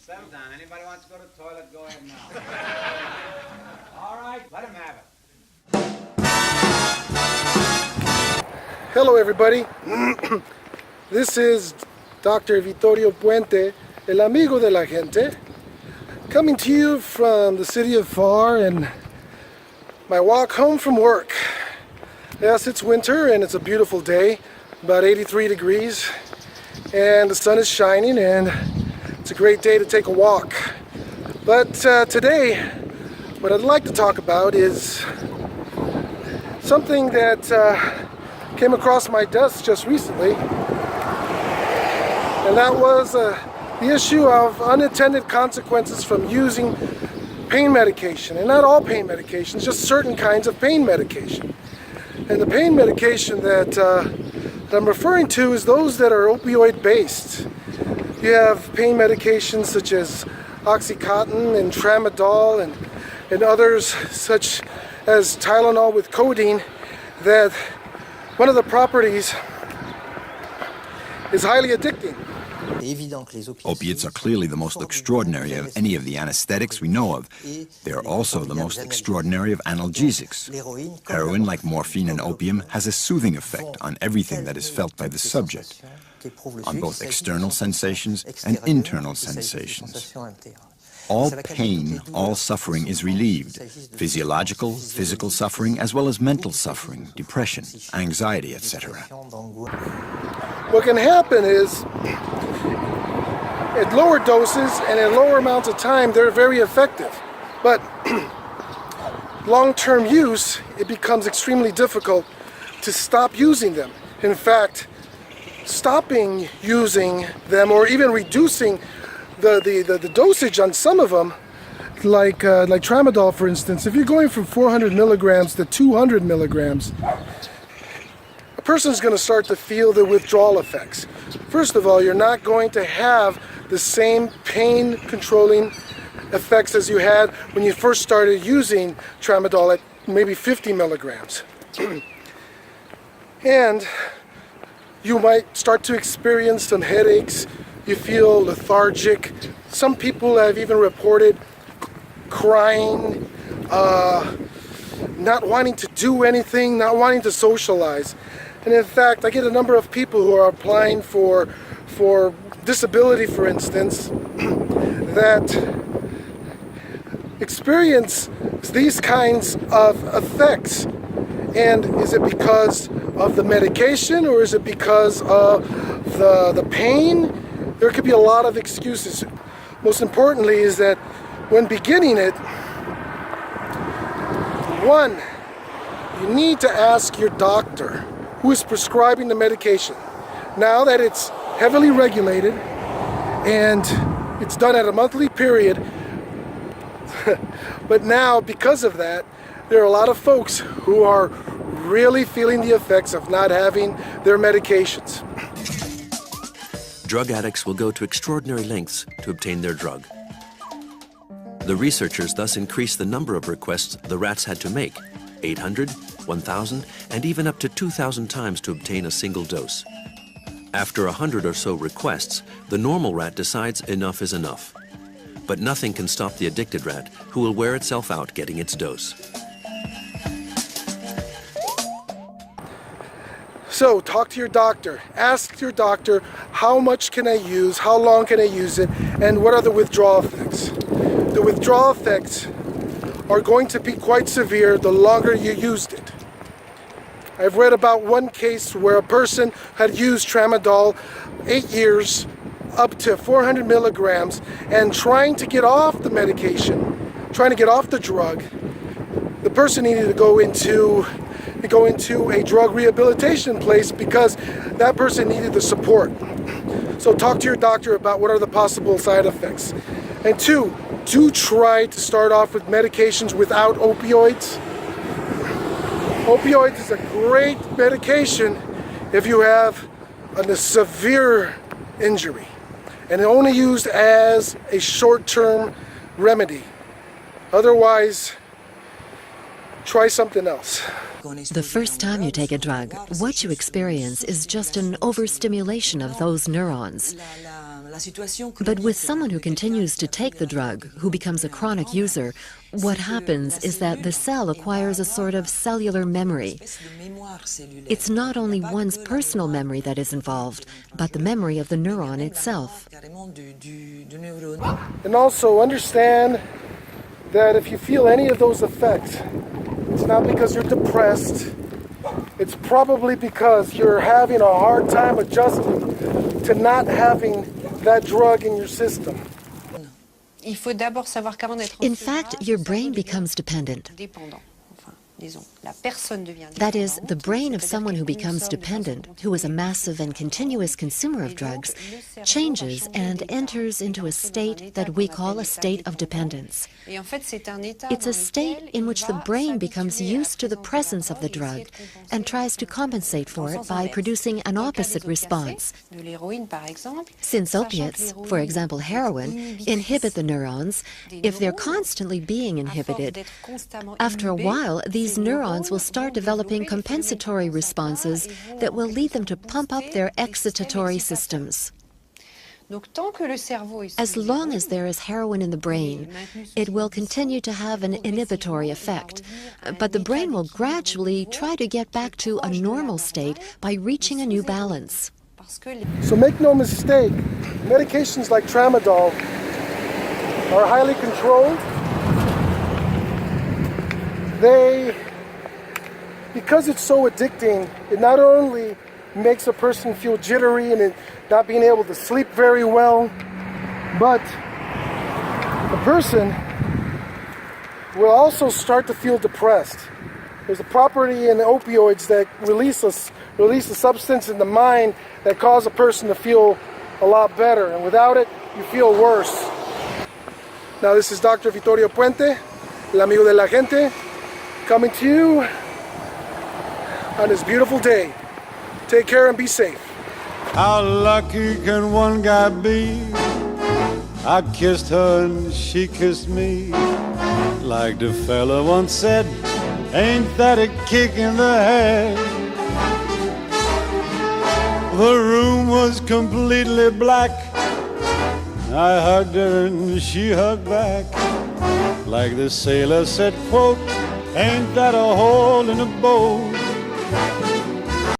Settle down. Anybody wants to go to the toilet, go ahead now. All right, let him have it. Hello everybody. This is Dr. Vittorio Puente, el amigo de la gente, coming to you from the city of Far and my walk home from work. Yes, it's winter and it's a beautiful day, about 83 degrees, and the sun is shining and it's a great day to take a walk. But today, what I'd like to talk about is something that came across my desk just recently, and that was the issue of unintended consequences from using pain medication. And not all pain medications, just certain kinds of pain medication. And the pain medication that I'm referring to is those that are opioid based. You have pain medications such as Oxycontin and Tramadol and others such as Tylenol with codeine, that one of the properties is highly addicting. Opiates are clearly the most extraordinary of any of the anesthetics we know of. They are also the most extraordinary of analgesics. Heroin, like morphine and opium, has a soothing effect on everything that is felt by the subject, on both external sensations and internal sensations. All pain, all suffering is relieved. Physiological, physical suffering, as well as mental suffering, depression, anxiety, etc. What can happen is, at lower doses and at lower amounts of time, they're very effective. But long-term use, it becomes extremely difficult to stop using them. In fact, stopping using them or even reducing the dosage on some of them, like Tramadol for instance, if you're going from 400 milligrams to 200 milligrams, a person's going to start to feel the withdrawal effects. First of all, you're not going to have the same pain controlling effects as you had when you first started using Tramadol at maybe 50 milligrams. And you might start to experience some headaches. You feel lethargic. Some people have even reported crying, not wanting to do anything, not wanting to socialize. And in fact, I get a number of people who are applying for disability, for instance, that experience these kinds of effects. And is it because of the medication, or is it because of the pain? There could be a lot of excuses. Most importantly is that when beginning it, one, you need to ask your doctor who is prescribing the medication. Now that it's heavily regulated and it's done at a monthly period, but now because of that, there are a lot of folks who are really feeling the effects of not having their medications. Drug addicts will go to extraordinary lengths to obtain their drug. The researchers thus increased the number of requests the rats had to make, 800, 1,000, and even up to 2,000 times to obtain a single dose. After 100 or so requests, the normal rat decides enough is enough. But nothing can stop the addicted rat, who will wear itself out getting its dose. So talk to your doctor. Ask your doctor, how much can I use, how long can I use it, and what are the withdrawal effects? The withdrawal effects are going to be quite severe the longer you used it. I've read about one case where a person had used Tramadol 8 years, up to 400 milligrams, and trying to get off the medication, trying to get off the drug, the person needed to go into a drug rehabilitation place because that person needed the support. So talk to your doctor about what are the possible side effects. And two, do try to start off with medications without opioids. Opioids is a great medication if you have a severe injury, and only used as a short-term remedy. Otherwise, try something else. The first time you take a drug, what you experience is just an overstimulation of those neurons. But with someone who continues to take the drug, who becomes a chronic user, what happens is that the cell acquires a sort of cellular memory. It's not only one's personal memory that is involved, but the memory of the neuron itself. And also understand that if you feel any of those effects, it's not because you're depressed. It's probably because you're having a hard time adjusting to not having that drug in your system. In fact, your brain becomes dependent. That is, the brain of someone who becomes dependent, who is a massive and continuous consumer of drugs, changes and enters into a state that we call a state of dependence. It's a state in which the brain becomes used to the presence of the drug and tries to compensate for it by producing an opposite response. Since opiates, for example heroin, inhibit the neurons, if they're constantly being inhibited, after a while these neurons will start developing compensatory responses that will lead them to pump up their excitatory systems. As long as there is heroin in the brain, it will continue to have an inhibitory effect, but the brain will gradually try to get back to a normal state by reaching a new balance. So make no mistake, medications like tramadol are highly controlled. Because it's so addicting, it not only makes a person feel jittery and not being able to sleep very well, but the person will also start to feel depressed. There's a property in opioids that release a substance in the mind that causes a person to feel a lot better, and without it, you feel worse. Now this is Dr. Vittorio Puente, el amigo de la gente, coming to you on this beautiful day. Take care and be safe. How lucky can one guy be? I kissed her and she kissed me. Like the fella once said, ain't that a kick in the head? The room was completely black. I hugged her and she hugged back. Like the sailor said, quote, ain't that a hole in a boat?